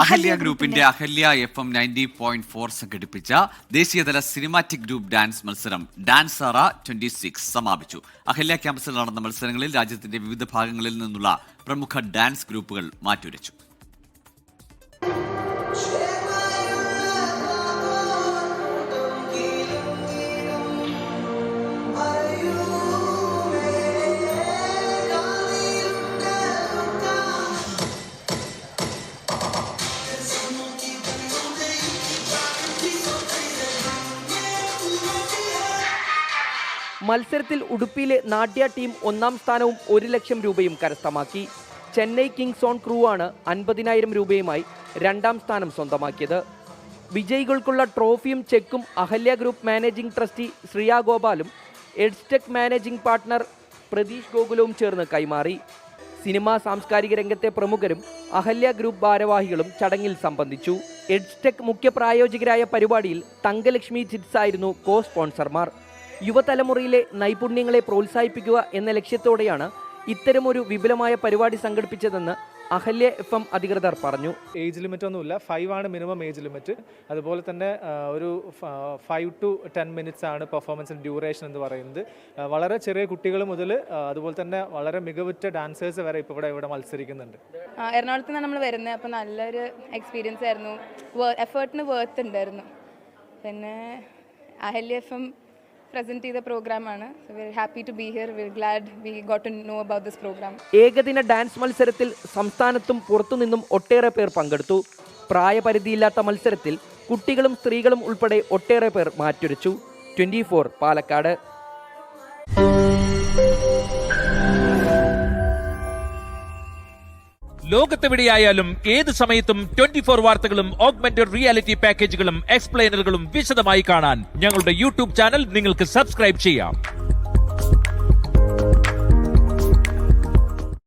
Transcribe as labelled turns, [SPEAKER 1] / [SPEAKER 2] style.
[SPEAKER 1] അഹല്യ ഗ്രൂപ്പിന്റെ അഹല്യ FM 90.4 സംഘടിപ്പിച്ച ദേശീയതല cinematic group dance മത്സരം ഡാൻസറ 26 സമാപിച്ചു. അഹല്യ ക്യാമ്പസിൽ നടന്ന മത്സരങ്ങളിൽ രാജ്യത്തിന്റെ വിവിധ ഭാഗങ്ങളിൽ നിന്നുള്ള പ്രമുഖ ഡാൻസ് ഗ്രൂപ്പുകൾ മാറ്റുരച്ചു.
[SPEAKER 2] മത്സരത്തിൽ ഉടുപ്പിയിലെ നാട്യ ടീം 1ാം സ്ഥാനവും 1 ലക്ഷം രൂപയും കരസ്ഥമാക്കി. ചെന്നൈ കിങ്സ് ഓൺ ക്രൂ ആണ് 50,000 രൂപയുമായി 2ാം സ്ഥാനം സ്വന്തമാക്കിയത്. വിജയികൾക്കുള്ള ട്രോഫിയും ചെക്കും Ahalia group managing trustee Shriya ഗോപാലും എഡ്സ്റ്റെക് മാനേജിംഗ് പാർട്ട്ണർ പ്രതീഷ് ഗോകുലവും ചേർന്ന് കൈമാറി. സിനിമാ സാംസ്കാരിക രംഗത്തെ പ്രമുഖരും അഹല്യ ഗ്രൂപ്പ് ഭാരവാഹികളും ചടങ്ങിൽ സംബന്ധിച്ചു. എഡ്സ്റ്റെക് മുഖ്യ പ്രായോജകരായ പരിപാടിയിൽ തങ്കലക്ഷ്മി ചിറ്റ്സ് ആയിരുന്നു കോ സ്പോൺസർമാർ. യുവതലമുറയിലെ നൈപുണ്യങ്ങളെ പ്രോത്സാഹിപ്പിക്കുക എന്ന ലക്ഷ്യത്തോടെയാണ് ഇത്തരമൊരു വിപുലമായ പരിപാടി സംഘടിപ്പിച്ചതെന്ന് അഹല്യ FM അധികൃതർ പറഞ്ഞു.
[SPEAKER 3] ഏജ് ലിമിറ്റ് ഒന്നുമില്ല, 5 ആണ് മിനിമം ഏജ് ലിമിറ്റ്. അതുപോലെ തന്നെ ഒരു 5 to 10 മിനിറ്റ്സ് ആണ് പെർഫോമൻസിൻ്റെ ഡ്യൂറേഷൻ എന്ന് പറയുന്നത്. വളരെ ചെറിയ കുട്ടികൾ മുതൽ അതുപോലെ തന്നെ വളരെ മികവുറ്റ ഡാൻസേഴ്സ് വരെ ഇപ്പോൾ ഇവിടെ മത്സരിക്കുന്നുണ്ട്.
[SPEAKER 4] എറണാകുളത്ത് നിന്നാണ് നമ്മൾ വരുന്നത്. അപ്പോൾ നല്ലൊരു എക്സ്പീരിയൻസ് ആയിരുന്നു. എഫേർട്ടിന് വേർത്ത് ഉണ്ടായിരുന്നു. പിന്നെ അഹല്യ FM present ചെയ്ത പ്രോഗ്രാമാണ്. So we're happy to be here. We're glad we got to know about this program.
[SPEAKER 2] ഏകദിന ഡാൻസ് മത്സരത്തിൽ സംസ്ഥാനത്തും പുറത്തുനിന്നും ഒട്ടേറെ പേർ പങ്കെടുത്തു. പ്രായപരിധിയില്ലാത്ത മത്സരത്തിൽ കുട്ടികളും സ്ത്രീകളും ഉൾപ്പെടെ ഒട്ടേറെ പേർ മാറ്റുരച്ചു. 24 പാലക്കാട്.
[SPEAKER 5] ലോകത്തെവിടെയായാലും ഏത് സമയത്തും 24 വാർത്തകളും ഓഗ്മെന്റഡ് റിയാലിറ്റി പാക്കേജുകളും എക്സ്പ്ലെയിനറുകളും വിശദമായി കാണാൻ ഞങ്ങളുടെ യൂട്യൂബ് ചാനൽ നിങ്ങൾക്ക് സബ്സ്ക്രൈബ് ചെയ്യാം.